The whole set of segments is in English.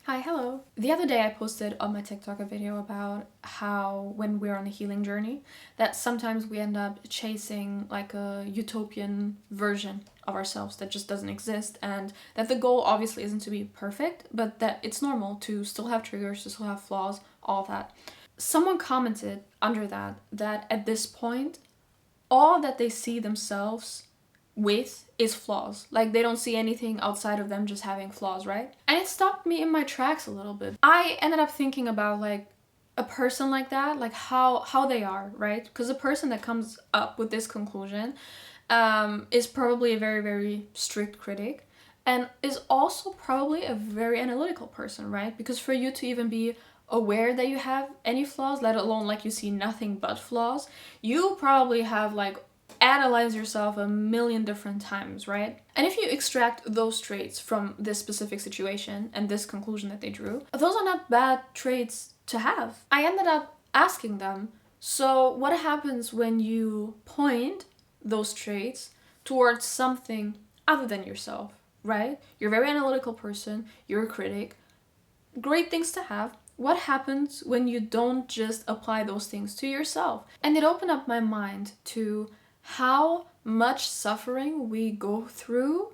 Hi, hello. The other day I posted on my TikTok a video about how when we're on a healing journey, that sometimes we end up chasing like a utopian version of ourselves that just doesn't exist, and that the goal obviously isn't to be perfect, but that it's normal to still have triggers, to still have flaws, all that. Someone commented under that at this point, all that they see themselves with is flaws. Like they don't see anything outside of them just having flaws, right? And it stopped me in my tracks a little bit. I ended up thinking about like a person like that, like how they are, right? Because a person that comes up with this conclusion is probably a very, very strict critic and is also probably a very analytical person, right? Because for you to even be aware that you have any flaws, let alone like you see nothing but flaws, you probably have like analyze yourself a million different times, right? And if you extract those traits from this specific situation and this conclusion that they drew, those are not bad traits to have. I ended up asking them, so what happens when you point those traits towards something other than yourself, right? You're a very analytical person, you're a critic, great things to have. What happens when you don't just apply those things to yourself? And it opened up my mind to how much suffering we go through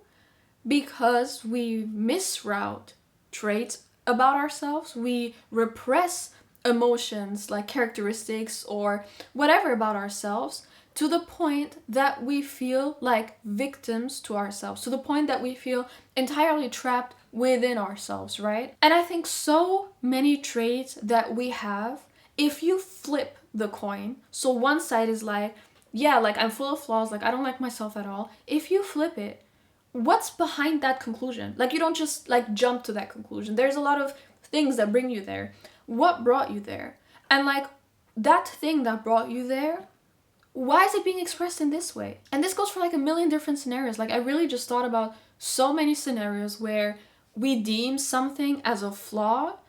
because we misroute traits about ourselves. We repress emotions like characteristics or whatever about ourselves to the point that we feel like victims to ourselves, to the point that we feel entirely trapped within ourselves, right? And I think so many traits that we have, if you flip the coin, so one side is like, yeah, like I'm full of flaws, like I don't like myself at all. If you flip it, what's behind that conclusion? Like you don't just like jump to that conclusion. There's a lot of things that bring you there. What brought you there? And like that thing that brought you there, why is it being expressed in this way? And this goes for like a million different scenarios. Like I really just thought about so many scenarios where we deem something as a flaw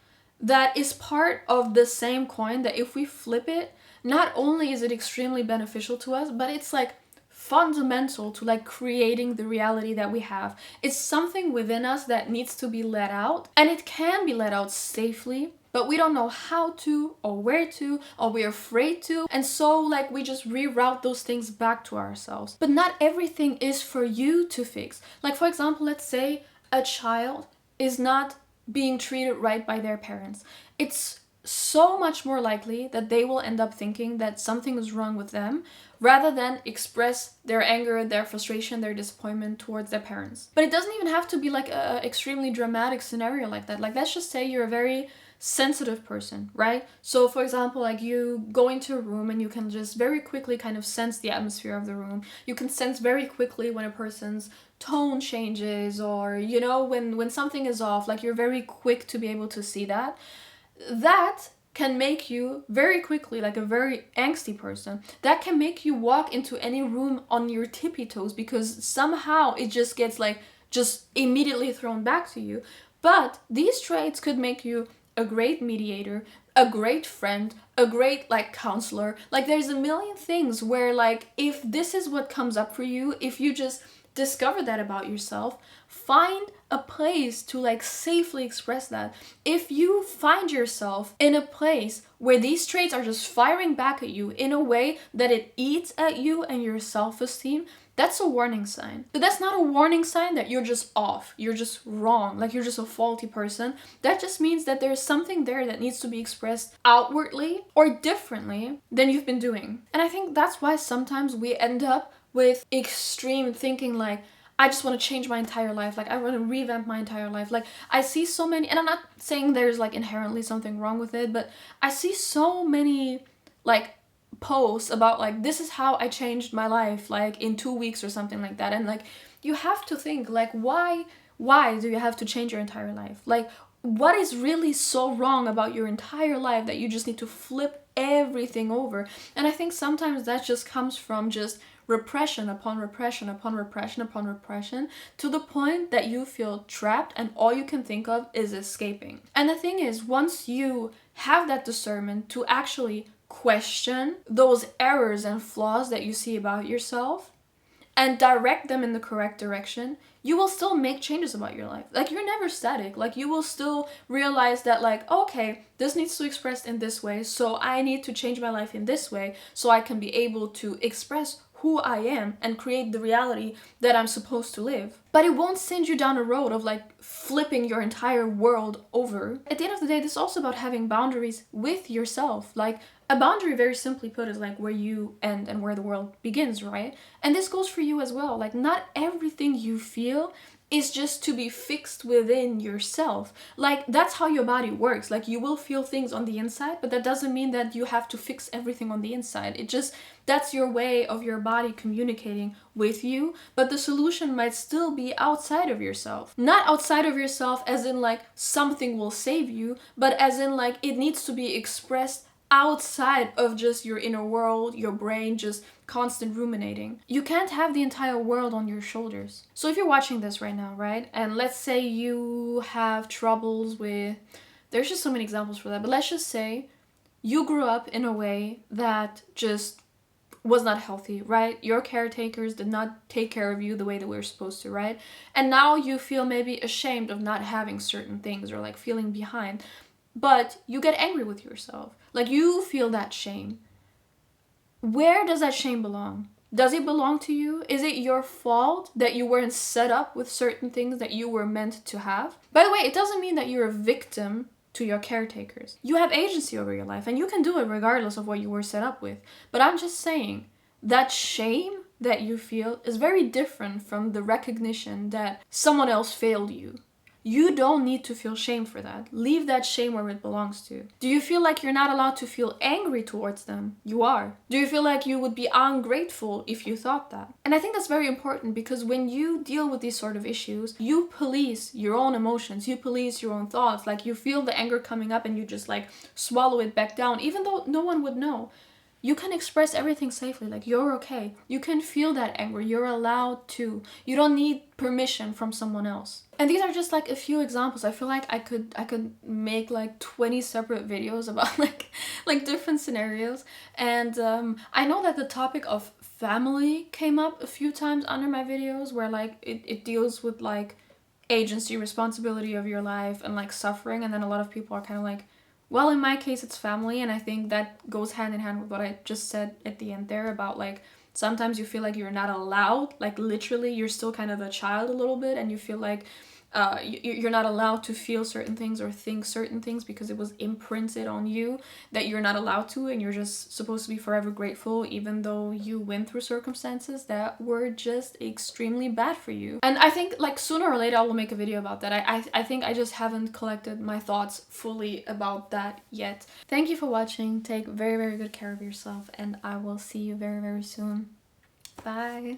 that is part of the same coin, that if we flip it, not only is it extremely beneficial to us, but it's like fundamental to like creating the reality that we have. It's something within us that needs to be let out, and it can be let out safely, but we don't know how to or where to, or we're afraid to, and so like we just reroute those things back to ourselves. But not everything is for you to fix. Like for example, let's say a child is not being treated right by their parents. It's so much more likely that they will end up thinking that something is wrong with them rather than express their anger, their frustration, their disappointment towards their parents. But it doesn't even have to be like a extremely dramatic scenario like that. Like let's just say you're a very sensitive person, right? So for example, like you go into a room and you can just very quickly kind of sense the atmosphere of the room. You can sense very quickly when a person's tone changes, or you know, when something is off. Like you're very quick to be able to see that. That can make you very quickly, like a very angsty person, that can make you walk into any room on your tippy toes because somehow it just gets like just immediately thrown back to you. But these traits could make you a great mediator, a great friend, a great like counselor. Like there's a million things where like if this is what comes up for you, if you just discover that about yourself, find a place to like safely express that. If you find yourself in a place where these traits are just firing back at you in a way that it eats at you and your self-esteem, that's a warning sign. But that's not a warning sign that you're just off, you're just wrong, like you're just a faulty person. That just means that there's something there that needs to be expressed outwardly or differently than you've been doing. And I think that's why sometimes we end up with extreme thinking, like I just want to change my entire life, like I want to revamp my entire life. Like I see so many, and I'm not saying there's like inherently something wrong with it, but I see so many like posts about like this is how I changed my life like in 2 weeks or something like that. And like you have to think like why do you have to change your entire life? Like what is really so wrong about your entire life that you just need to flip everything over? And I think sometimes that just comes from just repression upon repression upon repression upon repression, to the point that you feel trapped and all you can think of is escaping. And the thing is, once you have that discernment to actually question those errors and flaws that you see about yourself, and direct them in the correct direction, you will still make changes about your life. Like, you're never static. Like, you will still realize that, like, okay, this needs to be expressed in this way, so I need to change my life in this way so I can be able to express who I am and create the reality that I'm supposed to live. But it won't send you down a road of like flipping your entire world over. At the end of the day, this is also about having boundaries with yourself. Like, a boundary, very simply put, is like where you end and where the world begins, right? And this goes for you as well. Like, not everything you feel is just to be fixed within yourself. Like, that's how your body works. Like, you will feel things on the inside, but that doesn't mean that you have to fix everything on the inside. It just, that's your way of your body communicating with you, but the solution might still be outside of yourself. Not outside of yourself as in like something will save you, but as in like it needs to be expressed outside of just your inner world, your brain, just constant ruminating. You can't have the entire world on your shoulders. So if you're watching this right now, right, and let's say you have troubles with, there's just so many examples for that, but let's just say you grew up in a way that just was not healthy, right? Your caretakers did not take care of you the way that we were supposed to, right? And now you feel maybe ashamed of not having certain things or like feeling behind. But you get angry with yourself. Like, you feel that shame. Where does that shame belong? Does it belong to you? Is it your fault that you weren't set up with certain things that you were meant to have? By the way, it doesn't mean that you're a victim to your caretakers. You have agency over your life, and you can do it regardless of what you were set up with. But I'm just saying, that shame that you feel is very different from the recognition that someone else failed you. You don't need to feel shame for that. Leave that shame where it belongs to. Do you feel like you're not allowed to feel angry towards them? You are. Do you feel like you would be ungrateful if you thought that? And I think that's very important, because when you deal with these sort of issues, you police your own emotions, you police your own thoughts. Like, you feel the anger coming up and you just like swallow it back down, even though no one would know. You can express everything safely, like, you're okay. You can feel that anger, you're allowed to. You don't need permission from someone else. And these are just like a few examples. I feel like I could make like 20 separate videos about like different scenarios. And I know that the topic of family came up a few times under my videos, where like it deals with like agency, responsibility of your life, and like suffering. And then a lot of people are kind of like, well, in my case, it's family, and I think that goes hand in hand with what I just said at the end there about, like, sometimes you feel like you're not allowed, like, literally, you're still kind of a child a little bit, and you feel like you're not allowed to feel certain things or think certain things because it was imprinted on you that you're not allowed to, and you're just supposed to be forever grateful even though you went through circumstances that were just extremely bad for you. And I think, like, sooner or later I will make a video about that. I think I just haven't collected my thoughts fully about that yet. Thank you for watching. Take very, very good care of yourself, and I will see you very, very soon. Bye.